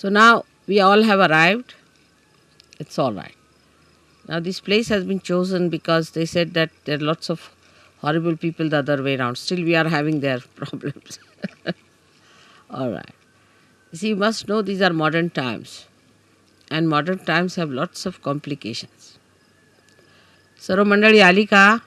So now we all have arrived. It's all right. Now this place has been chosen because they said that there are lots of horrible people the other way around. Still we are having their problems. All right. See, you must know these are modern times. And modern times have lots of complications. सर्व मंडळी आली का?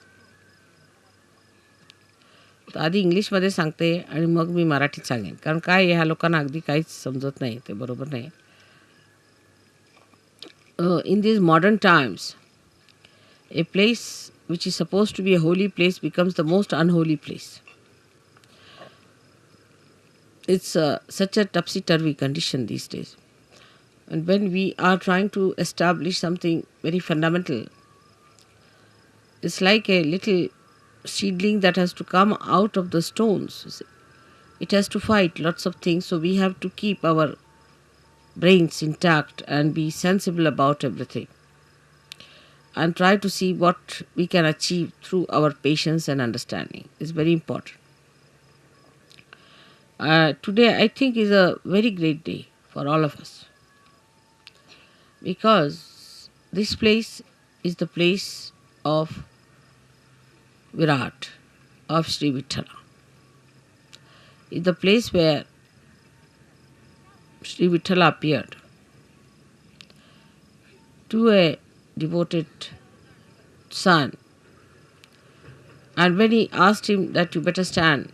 तर आधी इंग्लिशमध्ये सांगते आणि मग मी मराठीत सांगेन. कारण काय ह्या लोकांना अगदी काहीच समजत नाही, ते बरोबर नाही. In these modern times, a place which is supposed to be a holy place becomes the most unholy place. It's such a topsy-turvy condition these days. And when we are trying to establish something very fundamental, it's like a little seedling that has to come out of the stones. It has to fight lots of things, so we have to keep our brains intact and be sensible about everything and try to see what we can achieve through our patience and understanding. It's very important. Today I think is a very great day for all of us because this place is the place of Virat, of Sri Vithala. It's the place where Sri Vithala appeared to a devoted son. And when he asked him that you better stand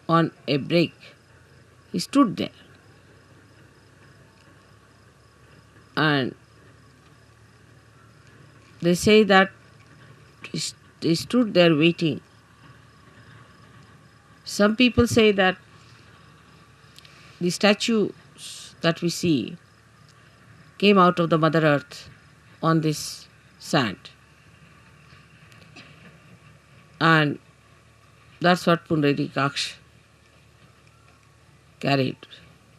on a break, he stood there. And they say that they stood there waiting. Some people say that the statues that we see came out of the Mother Earth on this sand. And that's what Pundarikaksh carried,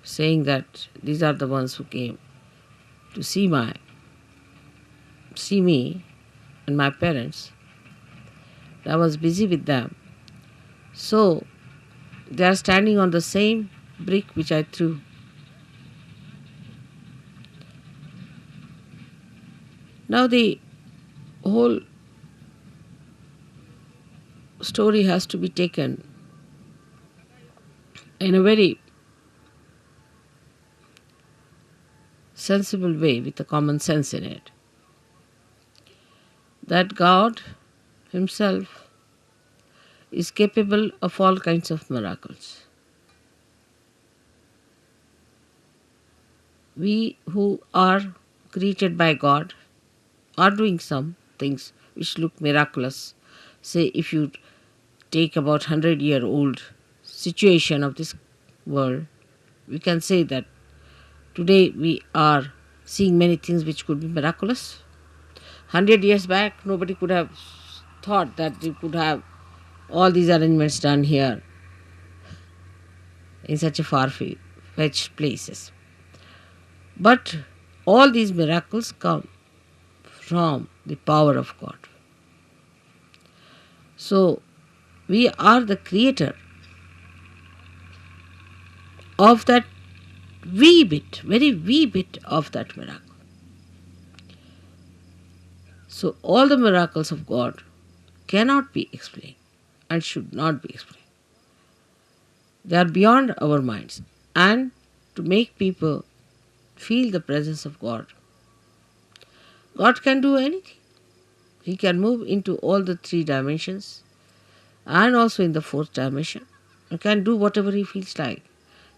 saying that these are the ones who came to see me and my parents. I was busy with them. So they are standing on the same brick which I threw. Now the whole story has to be taken in a very sensible way with a common sense in it. That God Himself is capable of all kinds of miracles. We who are created by God are doing some things which look miraculous. Say if you take about 100-year-old situation of this world, we can say that today we are seeing many things which could be miraculous. 100 years back, nobody could have thought that you could have all these arrangements done here in such a far-fetched places. But all these miracles come from the power of God. So, we are the creator of that wee bit, very wee bit of that miracle. So, all the miracles of God cannot be explained and should not be explained. They are beyond our minds. And to make people feel the presence of God, God can do anything. He can move into all the 3 dimensions and also in the 4th dimension. He can do whatever He feels like.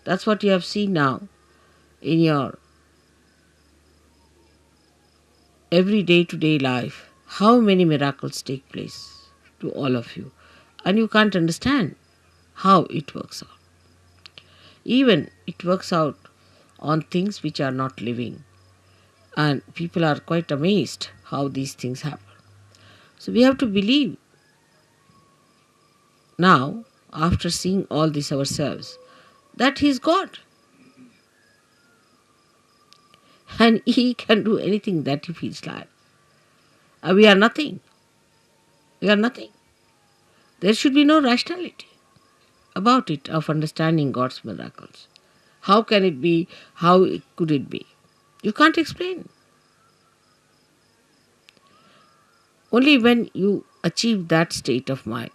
That's what you have seen now in your every day-to-day life. How many miracles take place to all of you. And you can't understand how it works out. Even it works out on things which are not living. And people are quite amazed how these things happen. So we have to believe now, after seeing all this ourselves, that He is God. And He can do anything that He feels like. And we are nothing. We are nothing. There should be no rationality about it, of understanding God's miracles. How can it be? How could it be? You can't explain. Only when you achieve that state of mind,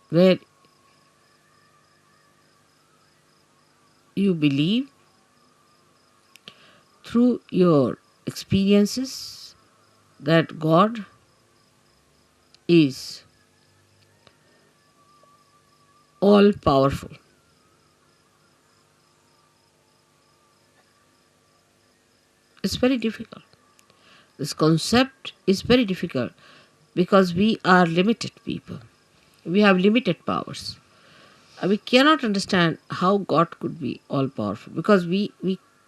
where you believe through your experiences that God is all powerful. It's very difficult. This concept is very difficult because we are limited people. We have limited powers. We cannot understand how God could be all powerful because we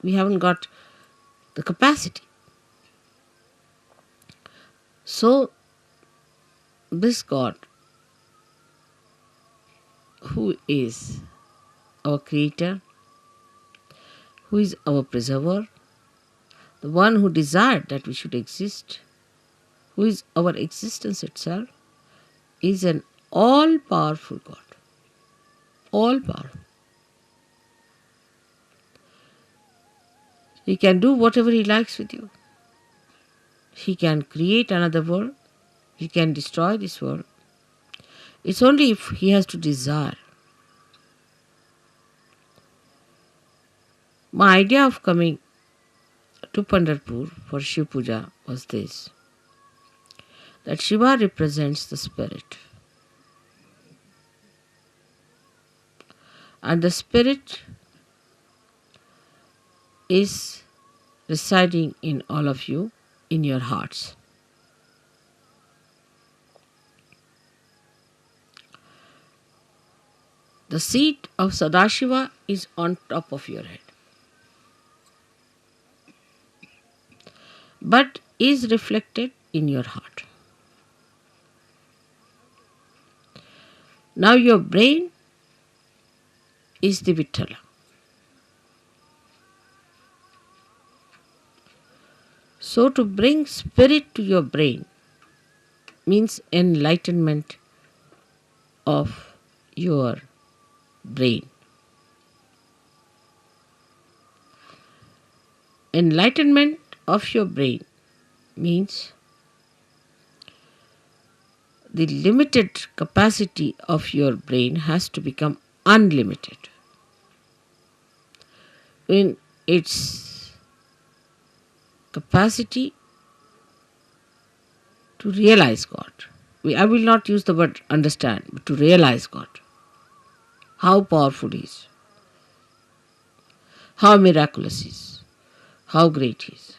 haven't got the capacity. So, this God, who is our creator, who is our preserver, the one who desired that we should exist, who is our existence itself, is an all powerful God. All powerful. He can do whatever he likes with you. He can create another world. He can destroy this world. It's only if he has to desire. My idea of coming to Pandharpur for Shiv Puja was this, that Shiva represents the spirit. And the spirit is residing in all of you, in your hearts. The seat of Sadashiva is on top of your head, but is reflected in your heart. Now your brain is the Vittala. So to bring spirit to your brain means enlightenment of your brain. Enlightenment of your brain means the limited capacity of your brain has to become unlimited in its capacity to realize God. I will not use the word understand, but to realize God. How powerful He is, how miraculous He is, how great He is.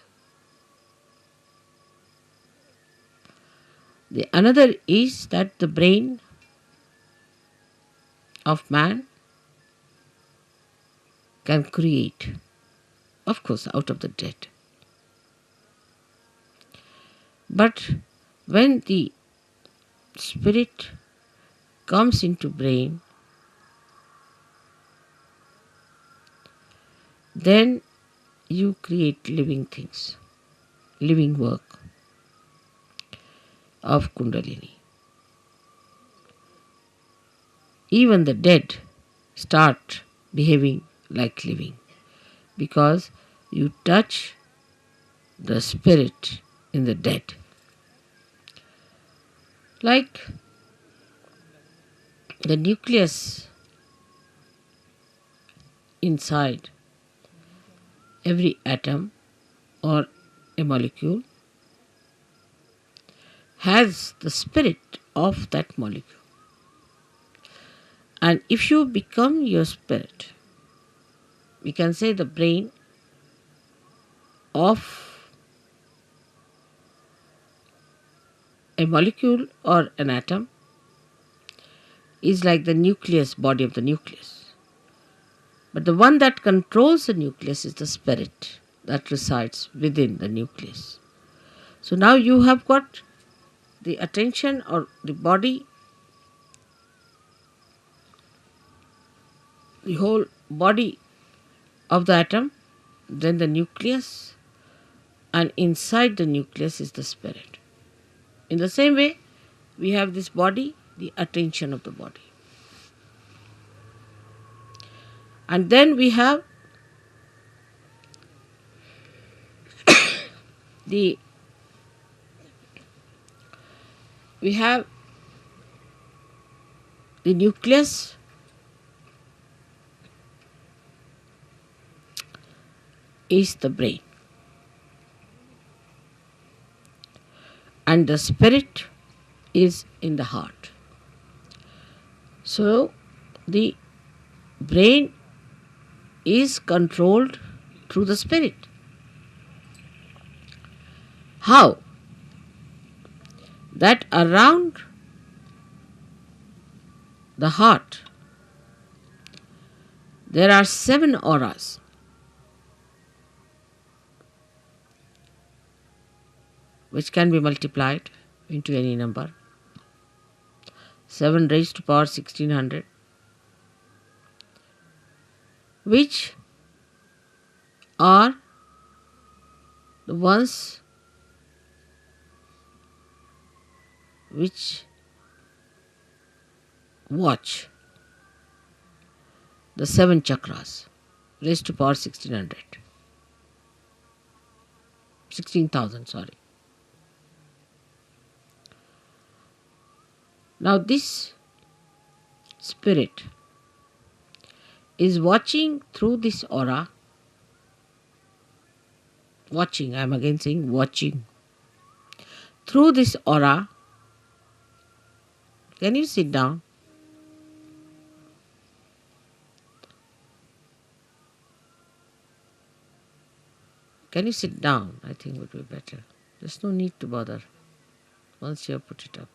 The another is that the brain of man can create, of course, out of the dead. But when the spirit comes into brain, then you create living things, living work of Kundalini. Even the dead start behaving like living because you touch the spirit in the dead. Like the nucleus inside every atom or a molecule has the spirit of that molecule. And if you become your spirit, we can say the brain of a molecule or an atom is like the nucleus, body of the nucleus. But the one that controls the nucleus is the spirit that resides within the nucleus. So now you have got the attention or the body, the whole body of the atom, then the nucleus, and inside the nucleus is the spirit. In the same way, we have this body, the attention of the body. And then we have the nucleus, is the brain, and the spirit is in the heart. So the brain is controlled through the spirit. How? That around the heart there are 7 auras. Which can be multiplied into any number. 7 raised to power 1600, which are the ones which watch the 7 chakras raised to power 16,000, sorry. Now this spirit is watching through this aura. Watching, I am again saying watching. Through this aura. Can you sit down? Can you sit down? I think would be better. There's no need to bother once you have put it up.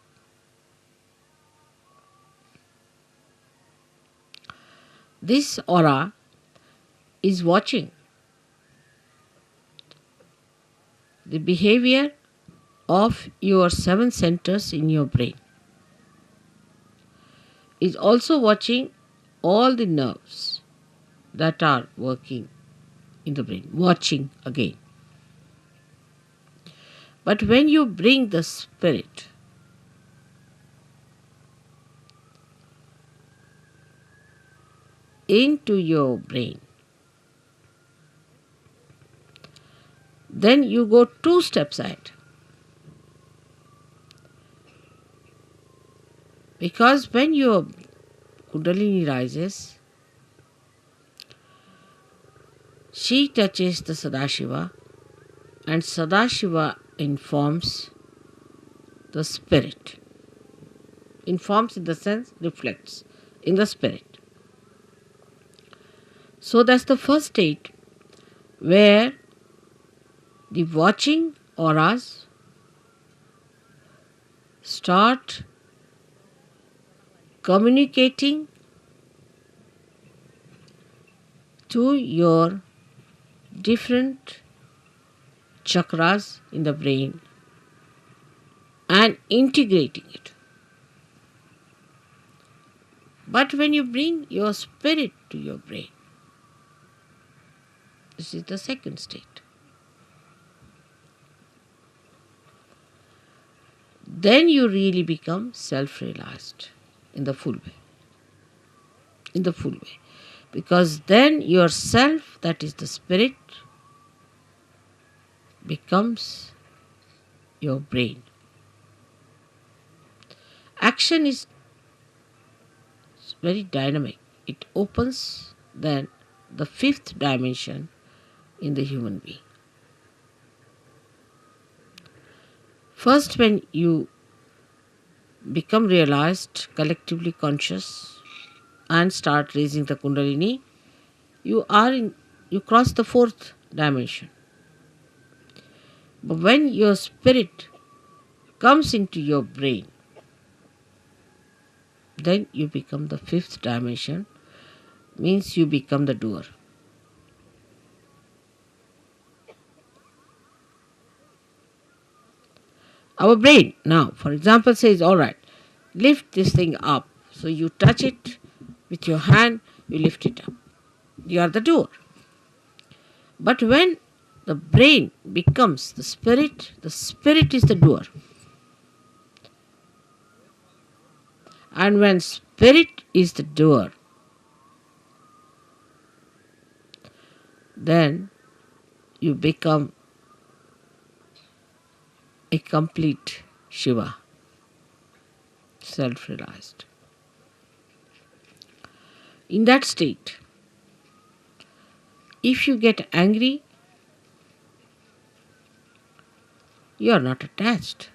This aura is watching the behavior of your 7 centers in your brain. Is also watching all the nerves that are working in the brain. Watching again. But when you bring the spirit into your brain, then you go 2 steps ahead. Because when your Kundalini rises, she touches the Sadashiva, and Sadashiva informs the spirit. Informs in the sense reflects in the spirit. So that's the first state where the watching auras start communicating to your different chakras in the brain and integrating it. But when you bring your spirit to your brain, this is the second state. Then you really become self-realized in the full way. In the full way. Because then yourself, that is the spirit, becomes your brain. Action is very dynamic. It opens then the 5th dimension in the human being. First, when you become realized, collectively conscious, and start raising the Kundalini, you cross the 4th dimension. But when your spirit comes into your brain, then you become the 5th dimension, means you become the doer. Our brain now, for example, says, all right, lift this thing up. So you touch it with your hand, you lift it up. You are the doer. But when the brain becomes the spirit is the doer. And when spirit is the doer, then you become a complete Shiva, self-realized. In that state, if you get angry, you are not attached.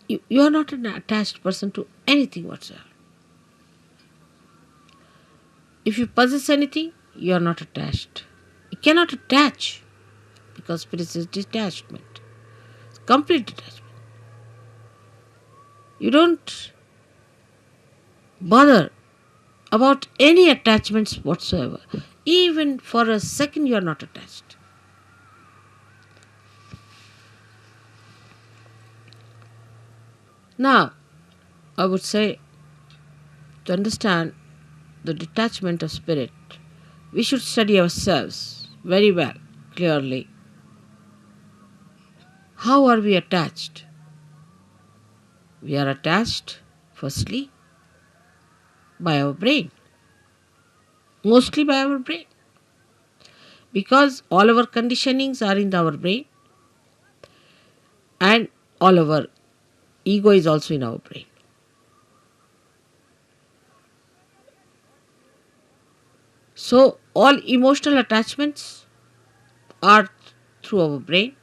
You are not an attached person to anything whatsoever. If you possess anything, you are not attached. You cannot attach because spirit is detachment. It's complete detachment. You don't bother about any attachments whatsoever. Even for a second you are not attached. Now, I would say, to understand the detachment of spirit, we should study ourselves very well, clearly. How are we attached? We are attached, firstly, by our brain. Mostly by our brain. Because all our conditionings are in our brain and all our ego is also in our brain. So all emotional attachments are through our brain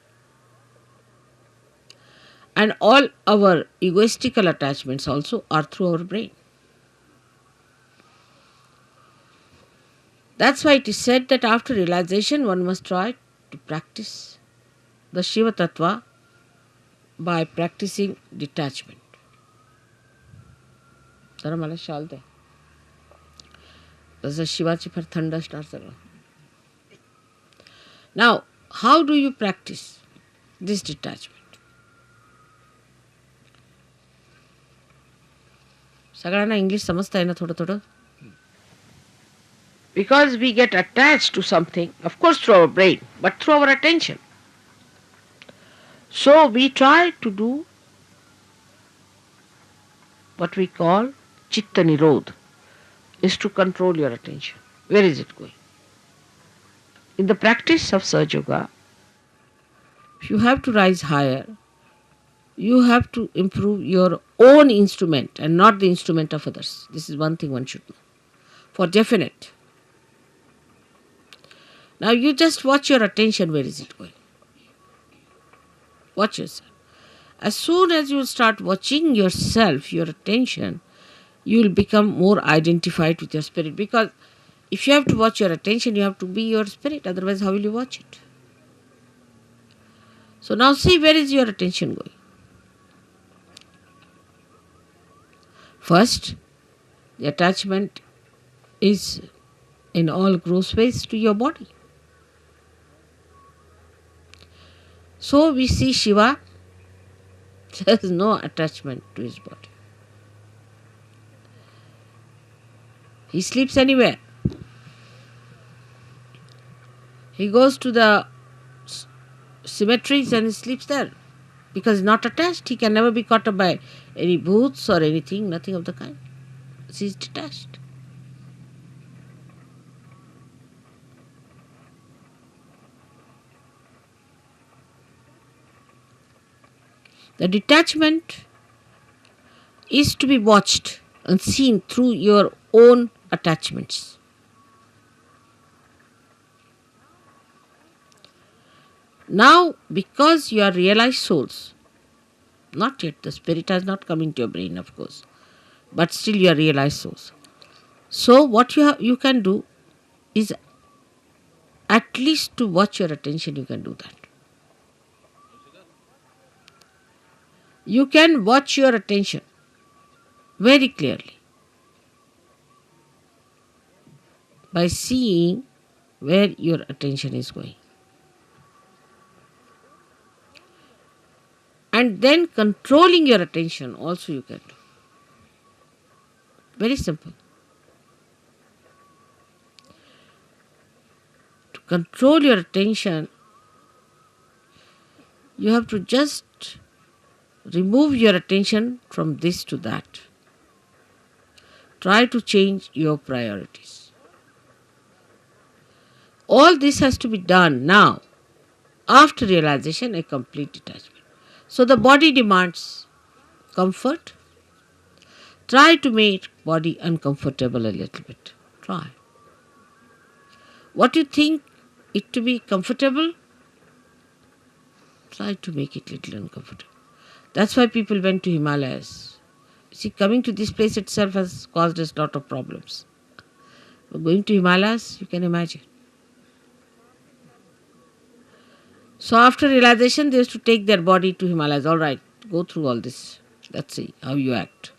and all our egoistical attachments also are through our brain. That's why it is said that after realization one must try to practice the Shiva Tattva by practicing detachment. जरा मला शाल दे. जसं शिवाची फार थंड असणार सगळं. Now, how do you practice this detachment? सगळ्यांना English समजताय ना थोडं थोडं? Because we get attached to something, of course through our brain, but through our attention. So we try to do what we call Chitta Nirodh, is to control your attention. Where is it going? In the practice of Sahaja Yoga, if you have to rise higher, you have to improve your own instrument and not the instrument of others. This is one thing one should know. For definite. Now you just watch your attention, where is it going? Watch yourself. As soon as you start watching yourself, your attention, you will become more identified with your spirit. Because if you have to watch your attention, you have to be your spirit. Otherwise, how will you watch it? So now see, where is your attention going? First, the attachment is in all gross ways to your body. So we see Shiva, there is no attachment to his body. He sleeps anywhere. He goes to the cemeteries and he sleeps there. Because he's not attached, he can never be caught up by any booths or anything, nothing of the kind. He's detached. The detachment is to be watched and seen through your own attachments. Now, because you are realized souls, not yet, the spirit has not come into your brain, of course, but still you are realized souls. So what you can do is at least to watch your attention, you can do that. You can watch your attention very clearly by seeing where your attention is going. And then controlling your attention also you can do. Very simple. To control your attention, you have to just remove your attention from this to that. Try to change your priorities. all this has to be done now, after realization, a complete detachment. So the body demands comfort. Try to make body uncomfortable a little bit. Try. What you think it to be comfortable, try to make it little uncomfortable. That's why people went to Himalayas. See, coming to this place itself has caused us a lot of problems. But going to Himalayas, you can imagine. So after realization, they used to take their body to Himalayas. All right, go through all this. Let's see how you act.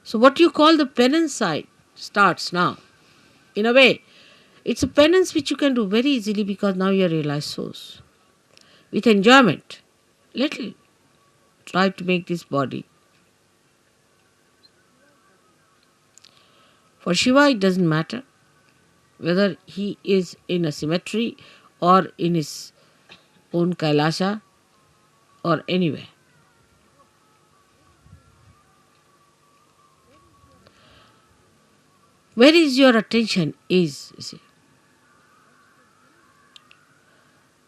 So what you call the penance side starts now. In a way, it's a penance which you can do very easily because now you are realized souls. With enjoyment, little. Try to make this body. For Shiva, it doesn't matter whether he is in a cemetery or in his own Kailasha or anywhere. Where is your attention is, you see.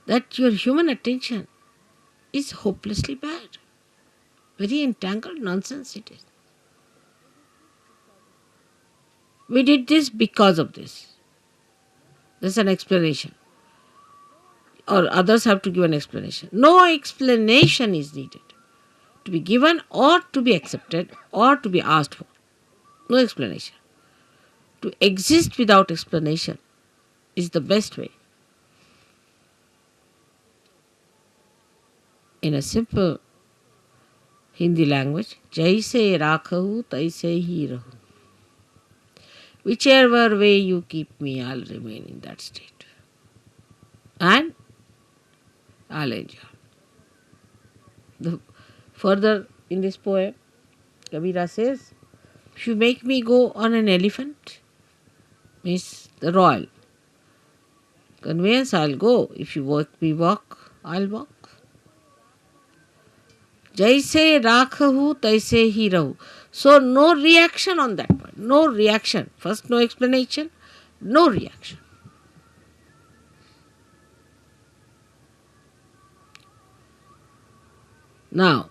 That your human attention is hopelessly bad. Very entangled nonsense it is. We did this because of this. There's an explanation. Or others have to give an explanation. No explanation is needed to be given or to be accepted or to be asked for. No explanation. To exist without explanation is the best way. In a simple Hindi language, jaise rakhahu taise hi rahu. Whichever way you keep me, I'll remain in that state. And I'll enjoy. Further in this poem, Kabira says, if you make me go on an elephant, means the royal conveyance, I'll go. If you make me walk, I'll walk. Jaise rakhahu taise hi rahu. So no reaction on that point. No reaction. First no explanation, no reaction. Now,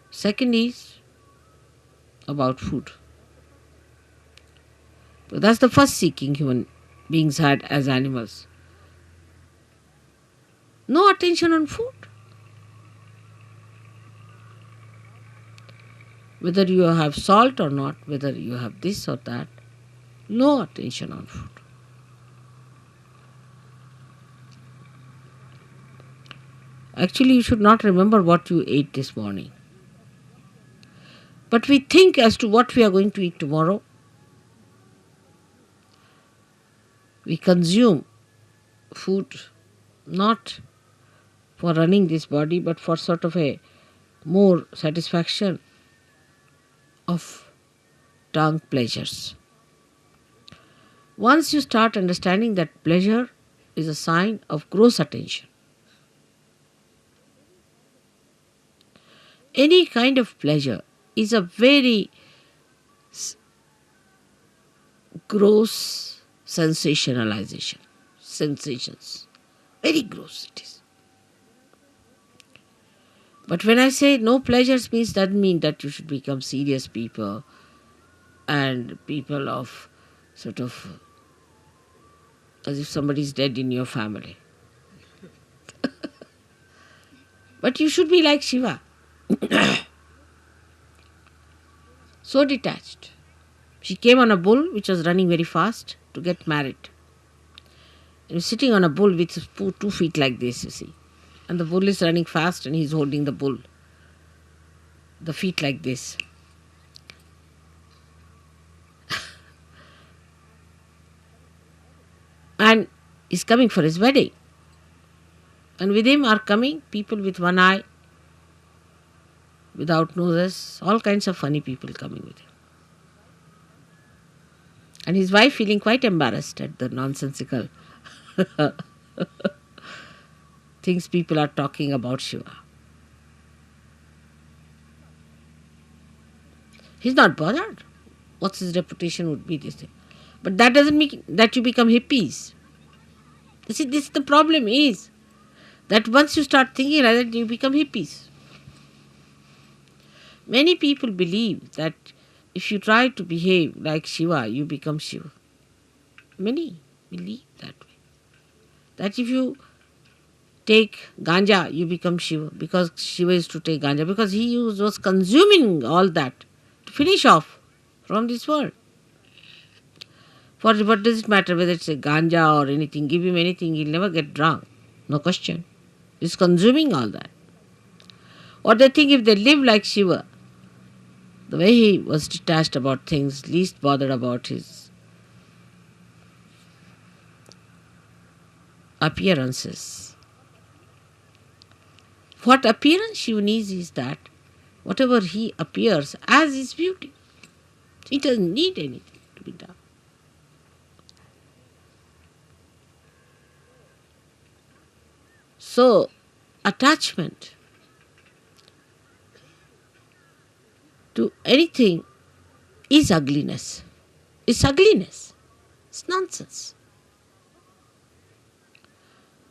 second is about food. So that's the first seeking human beings had as animals. No attention on food. Whether you have salt or not, whether you have this or that, no attention on food. Actually, you should not remember what you ate this morning. But we think as to what we are going to eat tomorrow. We consume food not for running this body, but for sort of a more satisfaction of tongue pleasures. Once you start understanding that pleasure is a sign of gross attention, any kind of pleasure is a very gross sensationalization. Sensations. Very gross it is. But when I say no pleasures means doesn't mean that you should become serious people and people of sort of as if somebody is dead in your family. But you should be like Shiva. So detached. She came on a bull which was running very fast to get married. He was sitting on a bull with 2 feet like this, you see. And the bull is running fast and he's holding the bull. The feet like this. And he's coming for his wedding. And with him are coming people with one eye, without noses, all kinds of funny people coming with him. And his wife feeling quite embarrassed at the nonsensical things people are talking about Shiva. He's not bothered. What's his reputation would be this thing. But that doesn't mean that you become hippies. You see, this the problem is that once you start thinking like that, you become hippies. Many people believe that if you try to behave like Shiva, you become Shiva. Many believe that way. That if you take ganja, you become Shiva, because Shiva is to take ganja, because he was consuming all that to finish off from this world. For what does it matter whether it's a ganja or anything? Give him anything, he'll never get drunk. No question. He's consuming all that. Or they think if they live like Shiva, the way he was detached about things, least bothered about his appearances. What appearance Shiva needs is that whatever he appears as is beauty. He doesn't need anything to be done. So, attachment to anything is ugliness. It's ugliness. It's nonsense.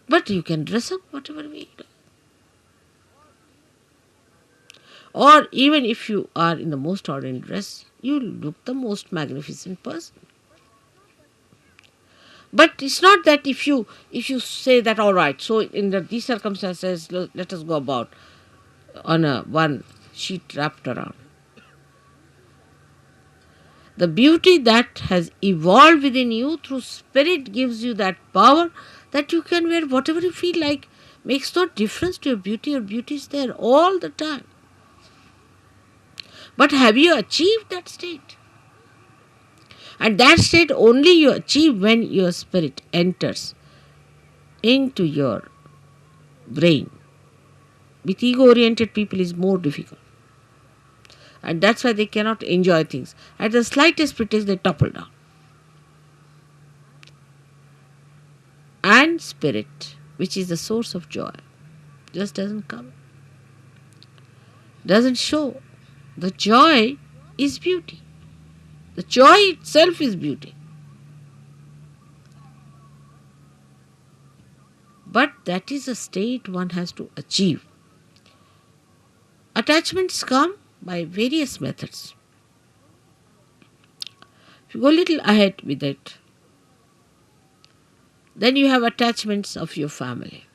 But you can dress up whatever we do. Or even if you are in the most ordinary dress, you look the most magnificent person. But it's not that if you say that, all right, so in these circumstances, let us go about on one sheet wrapped around. The beauty that has evolved within you through spirit gives you that power that you can wear whatever you feel like. Makes no difference to your beauty. Your beauty is there all the time. But have you achieved that state? And that state only you achieve when your spirit enters into your brain. With ego-oriented people is more difficult. And that's why they cannot enjoy things. At the slightest pretext, they topple down. And spirit, which is the source of joy, just doesn't come. Doesn't show. The joy is beauty. The joy itself is beauty. But that is a state one has to achieve. Attachments come by various methods. If you go a little ahead with it, then you have attachments of your family.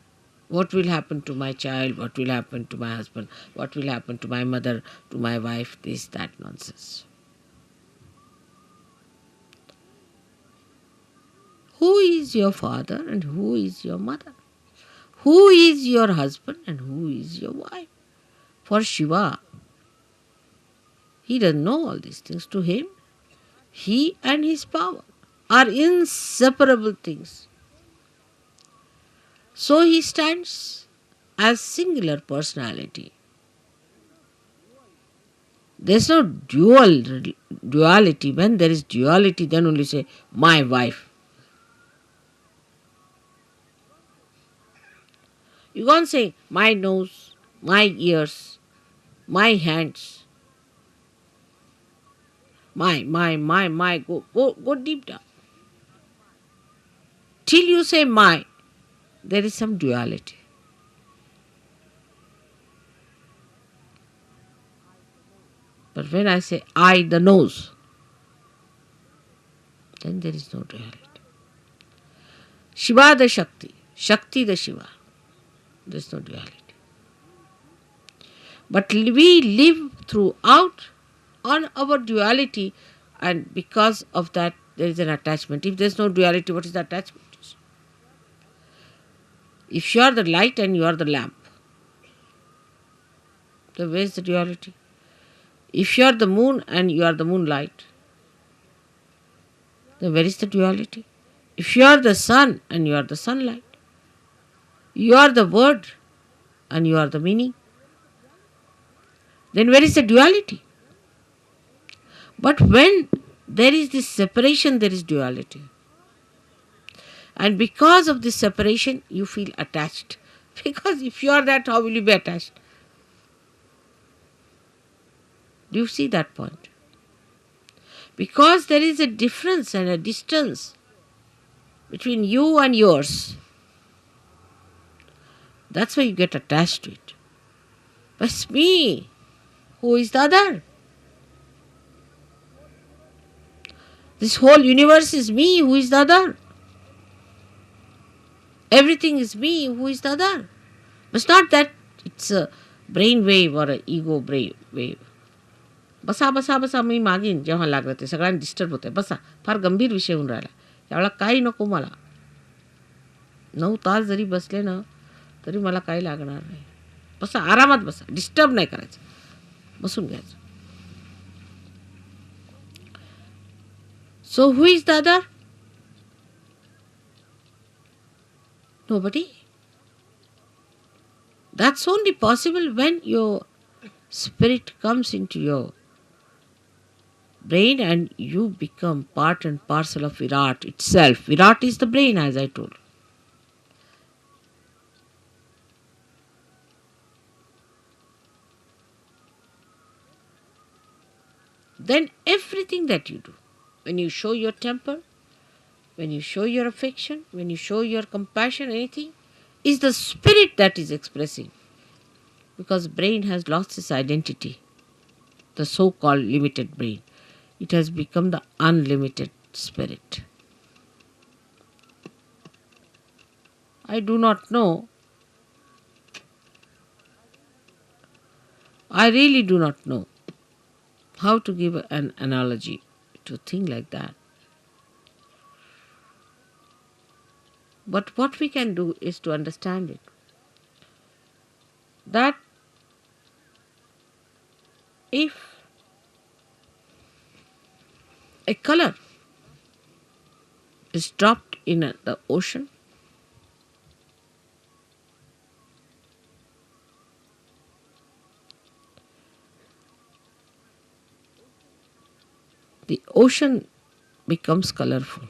What will happen to my child? What will happen to my husband? What will happen to my mother, to my wife? This, that nonsense. Who is your father and who is your mother? Who is your husband and who is your wife? For Shiva, he doesn't know all these things. To him, he and his power are inseparable things. So he stands as singular personality. There's no duality. When there is duality, then only say, my wife. You can't say, my nose, my ears, my hands. My. Go deep down. Till you say my, there is some duality. But when I say I, the nose, then there is no duality. Shiva the Shakti, Shakti the Shiva, there is no duality. But we live throughout on our duality, and because of that there is an attachment. If there is no duality, what is the attachment? If you are the light and you are the lamp, then where is the duality? If you are the moon and you are the moonlight, then where is the duality? If you are the sun and you are the sunlight, you are the word and you are the meaning, then where is the duality? But when there is this separation, there is duality. And because of this separation, you feel attached. Because if you are that, how will you be attached? Do you see that point? Because there is a difference and a distance between you and yours. That's why you get attached to it. But it's me. Who is the other? This whole universe is me. Who is the other? Everything is me. Who is the other? But it's not that it's a brain wave or an ego brain wave. बसा बसा बसा मी मागीन जेव्हा लागलं ते सगळ्यांना disturb होतंय. बसा, फार गंभीर विषय होऊन राहिला. यावेळेला काही नको मला. 9 तास जरी बसले ना तरी मला काही लागणार नाही. बसा, आरामात बसा, डिस्टर्ब नाही करायचं, बसून घ्यायचं. So who is the other? Nobody. That's only possible when your spirit comes into your brain and you become part and parcel of Virat itself. Virat is the brain, as I told. Then everything that you do, when you show your temper, when you show your affection, when you show your compassion, anything, is the spirit that is expressing. Because brain has lost its identity, the so-called limited brain. It has become the unlimited spirit. I do not know. I really do not know how to give an analogy to a thing like that. But what we can do is to understand it. That if a color is dropped in the ocean, the ocean becomes colorful.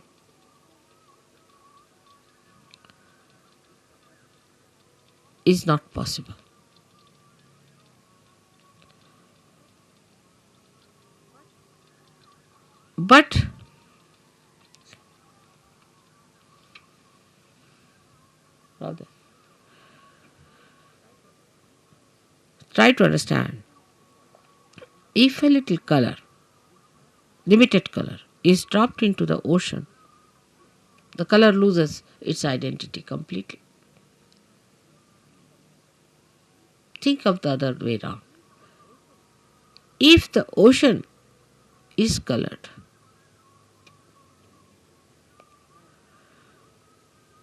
Is not possible. But try to understand. If a little color, limited color, is dropped into the ocean, the color loses its identity completely. Think of the other way around. If the ocean is colored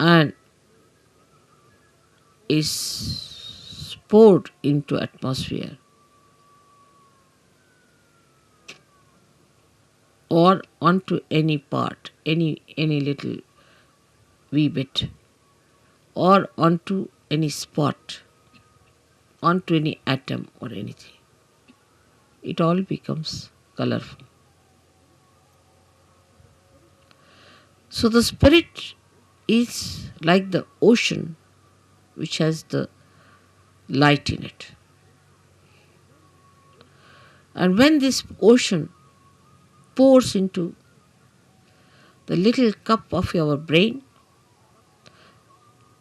and is poured into atmosphere or onto any part, any little wee bit, or onto any spot, onto any atom or anything, it all becomes colorful. So the spirit is like the ocean which has the light in it. And when this ocean pours into the little cup of your brain,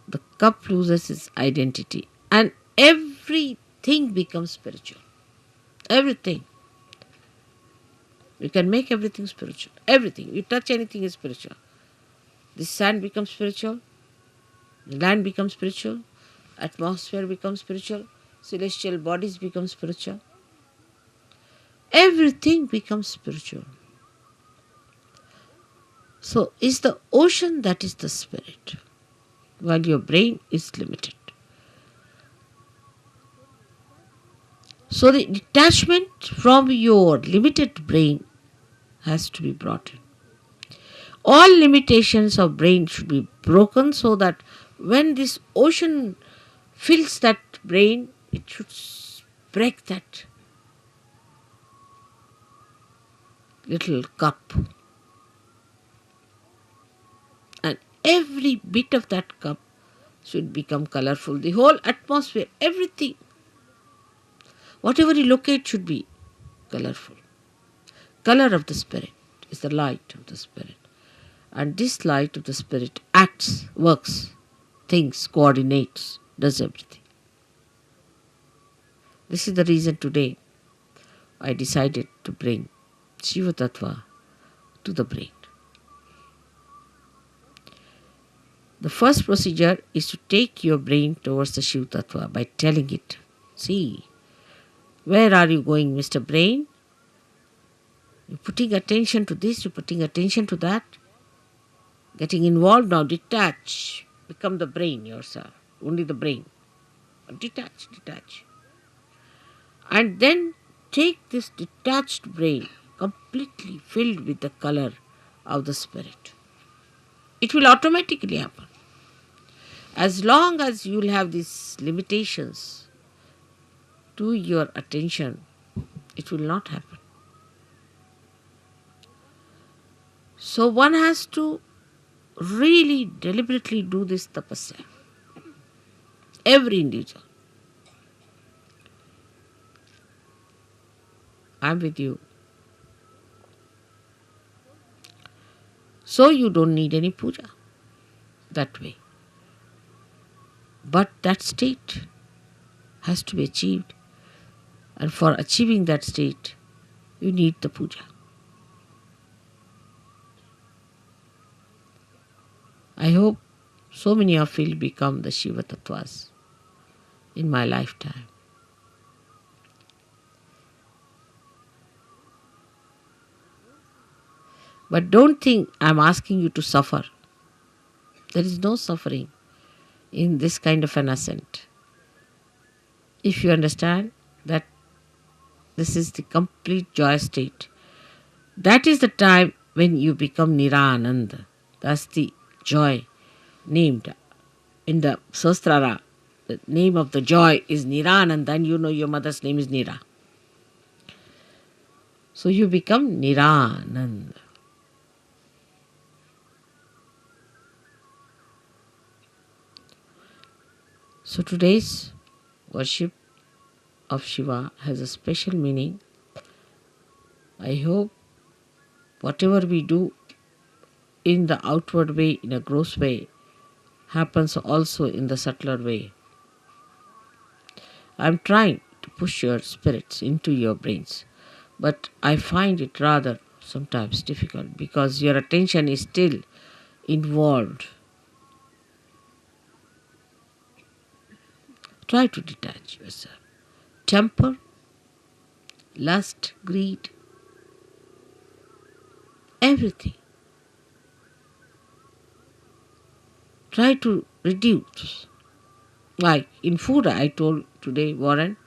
the cup loses its identity and everything becomes spiritual. Everything. You can make everything spiritual. Everything. You touch anything is spiritual. The sand becomes spiritual. The land becomes spiritual. Atmosphere becomes spiritual. Celestial bodies become spiritual. Everything becomes spiritual. So is the ocean that is the spirit, while your brain is limited. So the detachment from your limited brain has to be brought in. All limitations of brain should be broken so that when this ocean fills that brain, it should break that little cup. And every bit of that cup should become colorful. The whole atmosphere, everything, whatever you locate should be colorful. Color of the spirit. is the light of the Spirit. And this light of the Spirit acts, works, thinks, coordinates, does everything. This is the reason today I decided to bring Shiva Tattva to the brain. The first procedure is to take your brain towards the Shiva Tattva by telling it, see, where are you going, Mr. Brain? You're putting attention to this, you're putting attention to that. Getting involved now, detach. Become the brain yourself, only the brain. Detach. And then take this detached brain, completely filled with the color of the Spirit. It will automatically happen. As long as you will have these limitations to your attention, it will not happen. So one has to really deliberately do this tapasya. Every individual. I'm with you. So you don't need any puja that way. But that state has to be achieved. And for achieving that state, you need the puja. I hope so many of you will become the Shiva Tattvas in my lifetime. But don't think I'm asking you to suffer. There is no suffering in this kind of an ascent. If you understand that this is the complete joy state, that is the time when you become Nirananda. That's the joy named in the Sastrara. The name of the joy is Nirananda, and you know your mother's name is Nira. So you become Nirananda. So today's worship of Shiva has a special meaning. I hope whatever we do in the outward way, in a gross way, happens also in the subtler way. I'm trying to push your spirits into your brains, but I find it rather sometimes difficult because your attention is still involved. Try to detach yourself. Temper, lust, greed, everything. Try to reduce. Like in food, I told today, Warren,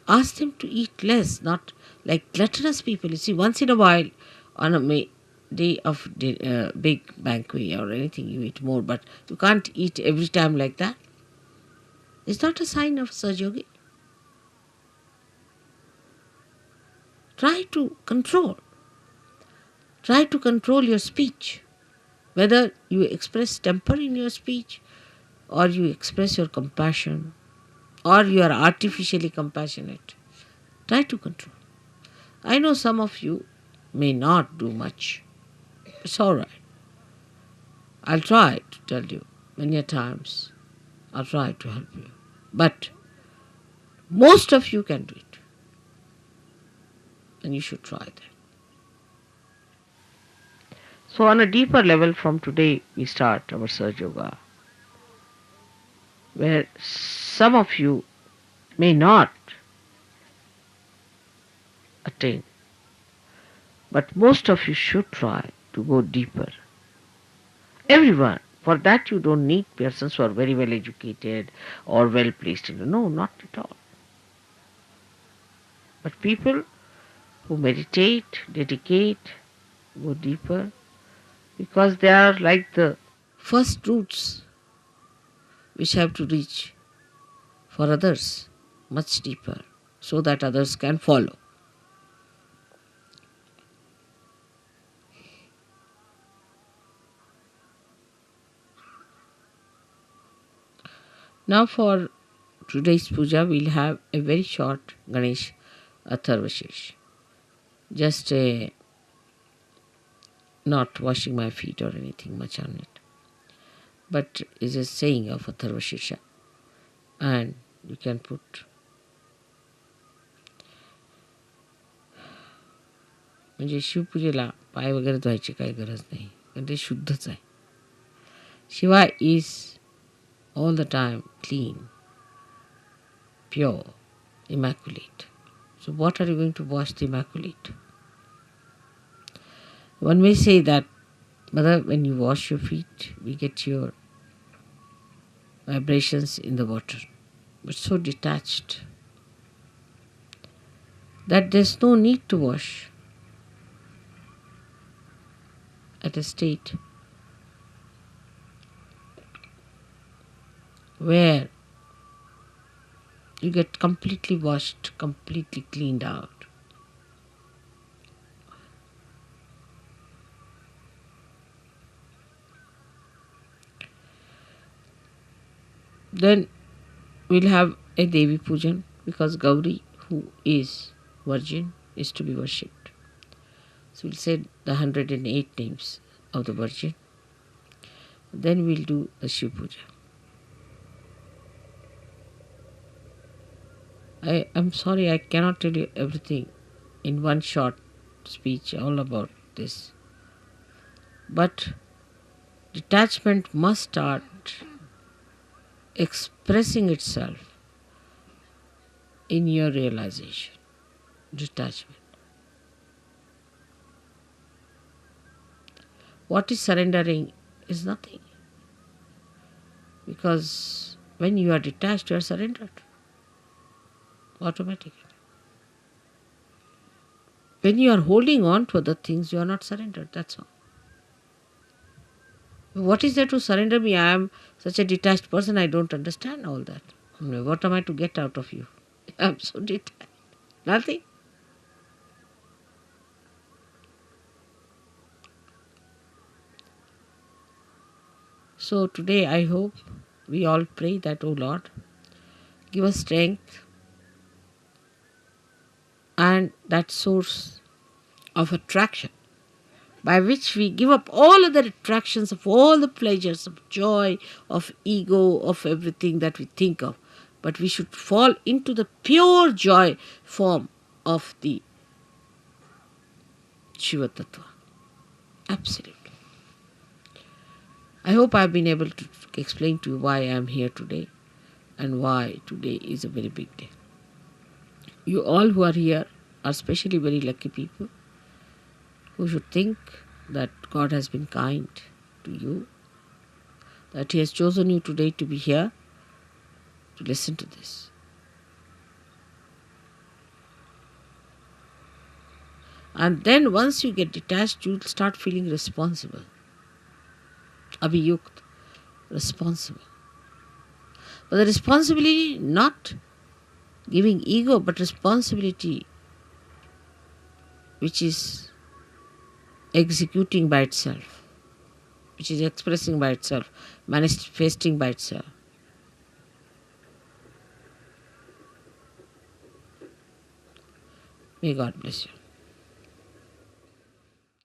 ask them to eat less, not like gluttonous people. You see, once in a while, on a day of big banquet or anything, you eat more, but you can't eat every time like that. It's not a sign of Sahaja. Try to control. Try to control your speech. Whether you express temper in your speech, or you express your compassion, or you are artificially compassionate. Try to control. I know some of you may not do much. It's all right. I'll try to tell you many a times. I'll try to help you. But most of you can do it. And you should try that. So on a deeper level from today, we start our Sahaja Yoga, where some of you may not attain, but most of you should try to go deeper. Everyone. For that you don't need persons who are very well educated or well placed. No, not at all. But people who meditate, dedicate, go deeper, because they are like the first roots which have to reach for others much deeper, so that others can follow. Now for today's puja, we'll have a very short Ganesh Atharvashesh. Just a not washing my feet or anything much on it. But it's a saying of Atharva Shisha. And you can put म्हणजे शिवपूजेला पाय वगैरे धुवायची काही गरज नाही, कारण ते शुद्धच आहे. Shiva is all the time clean, pure, immaculate. So what are you going to wash the immaculate? One may say that, Mother, when you wash your feet, we get your vibrations in the water, but so detached that there's no need to wash at a state where you get completely washed, completely cleaned out. Then we'll have a Devi Pujan, because Gauri, who is virgin, is to be worshipped. So we'll say the 108 names of the Virgin. Then we'll do the Shiv Puja. I'm sorry, I cannot tell you everything in one short speech all about this. But detachment must start expressing itself in your realization. Detachment. What is surrendering is nothing. Because when you are detached, you are surrendered. Automatically. When you are holding on to other things, you are not surrendered. That's all. What is there to surrender me? I am such a detached person, I don't understand all that. What am I to get out of you? I am so detached. Nothing. So today I hope we all pray that, O Lord, give us strength and that source of attraction by which we give up all other attractions of all the pleasures of joy, of ego, of everything that we think of. But we should fall into the pure joy form of the Shiva Tattva. Absolutely. I hope I have been able to explain to you why I am here today and why today is a very big day. You all who are here are especially very lucky people who should think that God has been kind to you, that He has chosen you today to be here to listen to this. And then once you get detached, you'll start feeling responsible. Abhiyukt, responsible. But the responsibility, not giving ego, but responsibility which is executing by itself, which is expressing by itself, manifesting by itself. May God bless you.